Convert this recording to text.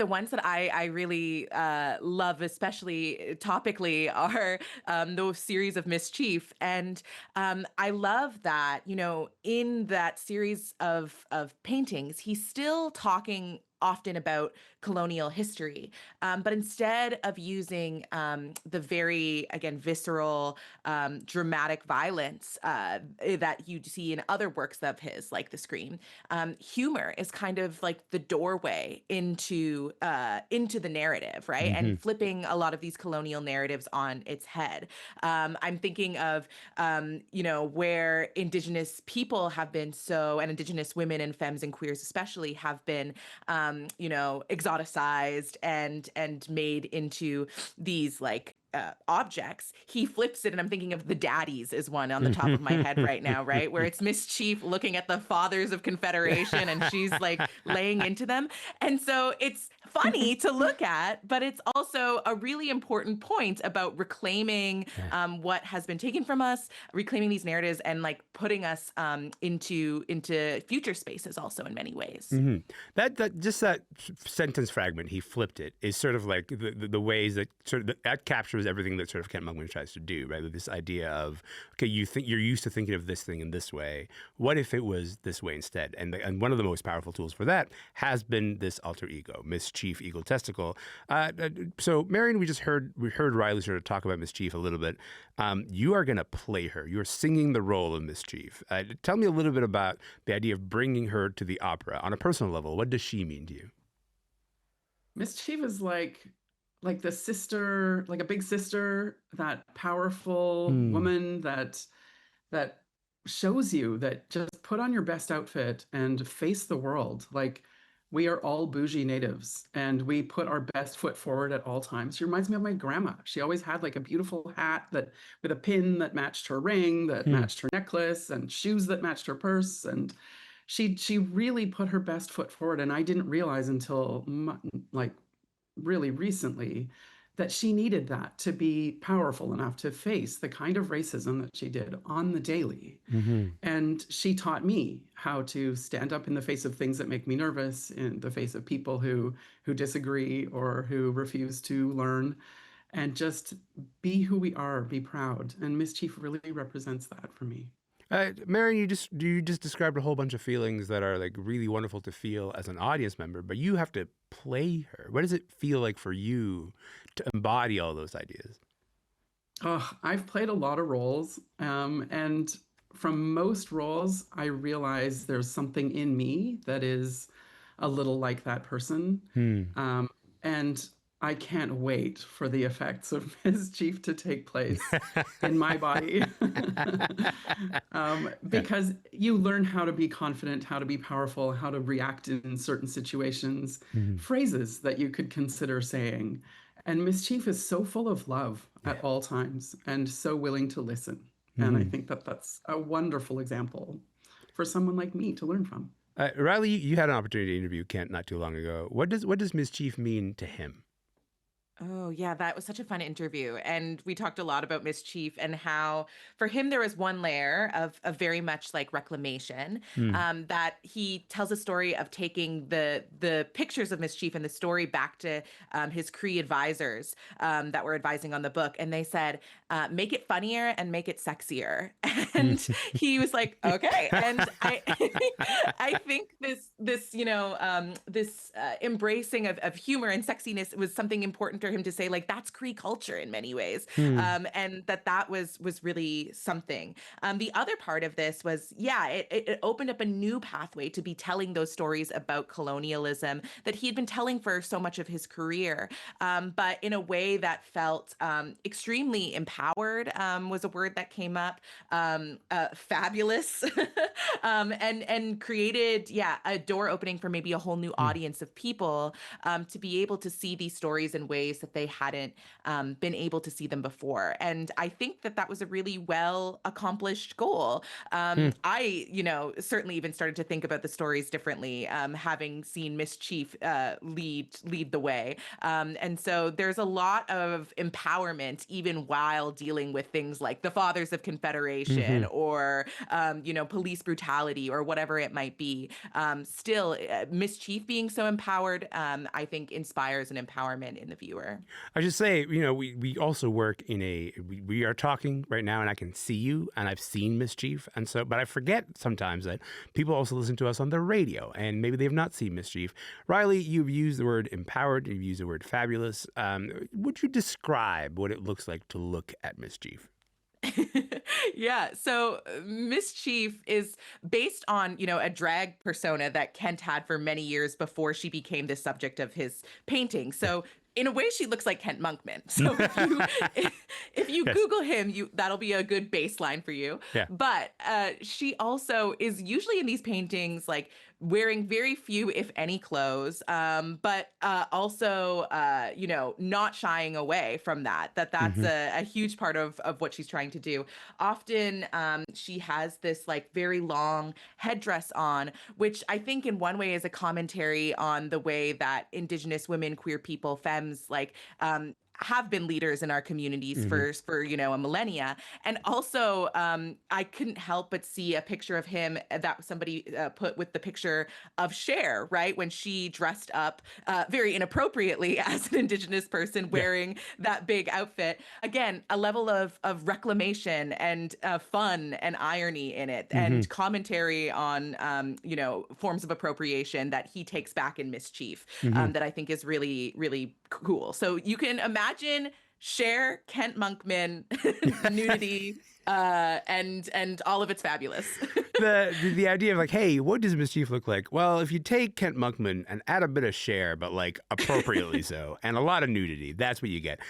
The ones that I really love, especially topically, are those series of Mischief. And I love that, in that series of paintings, he's still talking often about colonial history. But instead of using the very, again, visceral, dramatic violence that you see in other works of his, like The Scream, humor is kind of like the doorway into the narrative, right? Hmm. And flipping a lot of these colonial narratives on its head. I'm thinking of, where Indigenous people have been and Indigenous women and femmes and queers especially have been, exoticized and made into these like objects. He flips it, and I'm thinking of The Daddies is one on the top of my head right now, right? Where it's Mischief looking at the fathers of Confederation, and she's like laying into them. And so it's funny to look at, but it's also a really important point about reclaiming what has been taken from us, reclaiming these narratives, and like putting us into future spaces also in many ways. Hmm. That sentence fragment, he flipped it, is sort of like the ways that that captures everything that sort of Kent Monkman tries to do, right? This idea of, okay, you're used to thinking of this thing in this way. What if it was this way instead? And one of the most powerful tools for that has been this alter ego, Miss Chief Eagle Testickle. So Marion, we heard Riley sort of talk about Miss Chief a little bit. You are going to play her. You're singing the role of Miss Chief. Tell me a little bit about the idea of bringing her to the opera on a personal level. What does she mean to you? Mischief is like the sister, like a big sister, that powerful woman that shows you that just put on your best outfit and face the world. Like, we are all bougie natives and we put our best foot forward at all times. She reminds me of my grandma. She always had like a beautiful hat that with a pin that matched her ring, that matched her necklace, and shoes that matched her purse. And she really put her best foot forward. And I didn't realize until like really recently that she needed that to be powerful enough to face the kind of racism that she did on the daily. Mm-hmm. And she taught me how to stand up in the face of things that make me nervous, in the face of people who disagree or who refuse to learn, and just be who we are, be proud. And Mischief really represents that for me. Marion, you just described a whole bunch of feelings that are like really wonderful to feel as an audience member, but you have to play her. What does it feel like for you to embody all those ideas? Oh, I've played a lot of roles, and from most roles, I realize there's something in me that is a little like that person. And I can't wait for the effects of Mischief to take place in my body. Because you learn how to be confident, how to be powerful, how to react in certain situations, phrases that you could consider saying. And Mischief is so full of love at all times and so willing to listen. And I think that that's a wonderful example for someone like me to learn from. Riley, you had an opportunity to interview Kent not too long ago. What does Mischief mean to him? Oh, yeah, that was such a fun interview. And we talked a lot about Mischief and how for him there was one layer of very much like reclamation, that he tells a story of taking the pictures of Mischief and the story back to his Cree advisors that were advising on the book. And they said, make it funnier and make it sexier. And he was like, okay. And I think this embracing of humor and sexiness was something important for him to say, like, that's Cree culture in many ways. And that was really something. The other part of this was, it opened up a new pathway to be telling those stories about colonialism that he had been telling for so much of his career, but in a way that felt extremely empowered, was a word that came up, fabulous, and created, a door opening for maybe a whole new audience of people to be able to see these stories in ways that they hadn't been able to see them before. And I think that that was a really well accomplished goal. I, certainly even started to think about the stories differently, having seen Miss Chief lead the way. And so there's a lot of empowerment, even while dealing with things like the Fathers of Confederation or, police brutality or whatever it might be. Still, Miss Chief being so empowered, I think inspires an empowerment in the viewer. I should say, we also work in we are talking right now and I can see you and I've seen Mischief. And so, but I forget sometimes that people also listen to us on the radio and maybe they've not seen Mischief. Riley, you've used the word empowered, you've used the word fabulous. Would you describe what it looks like to look at Mischief? Yeah. So Mischief is based on, a drag persona that Kent had for many years before she became the subject of his painting. So in a way, she looks like Kent Monkman. So if you Yes. Google him, that'll be a good baseline for you. Yeah. But she also is usually in these paintings, like wearing very few, if any, clothes, but also, not shying away from that. That's a huge part of what she's trying to do. Often she has this like very long headdress on, which I think in one way is a commentary on the way that Indigenous women, queer people, femmes, like have been leaders in our communities for a millennia. And also I couldn't help but see a picture of him that somebody put with the picture of Cher, right, when she dressed up very inappropriately as an Indigenous person wearing that big outfit. Again, a level of reclamation and fun and irony in it, and commentary on forms of appropriation that he takes back in Mischief, that I think is really, really cool. So you can imagine Cher, Kent Monkman, nudity, and all of it's fabulous. The idea of like, hey, what does Mischief look like? Well, if you take Kent Monkman and add a bit of Cher, but like appropriately so, and a lot of nudity, that's what you get.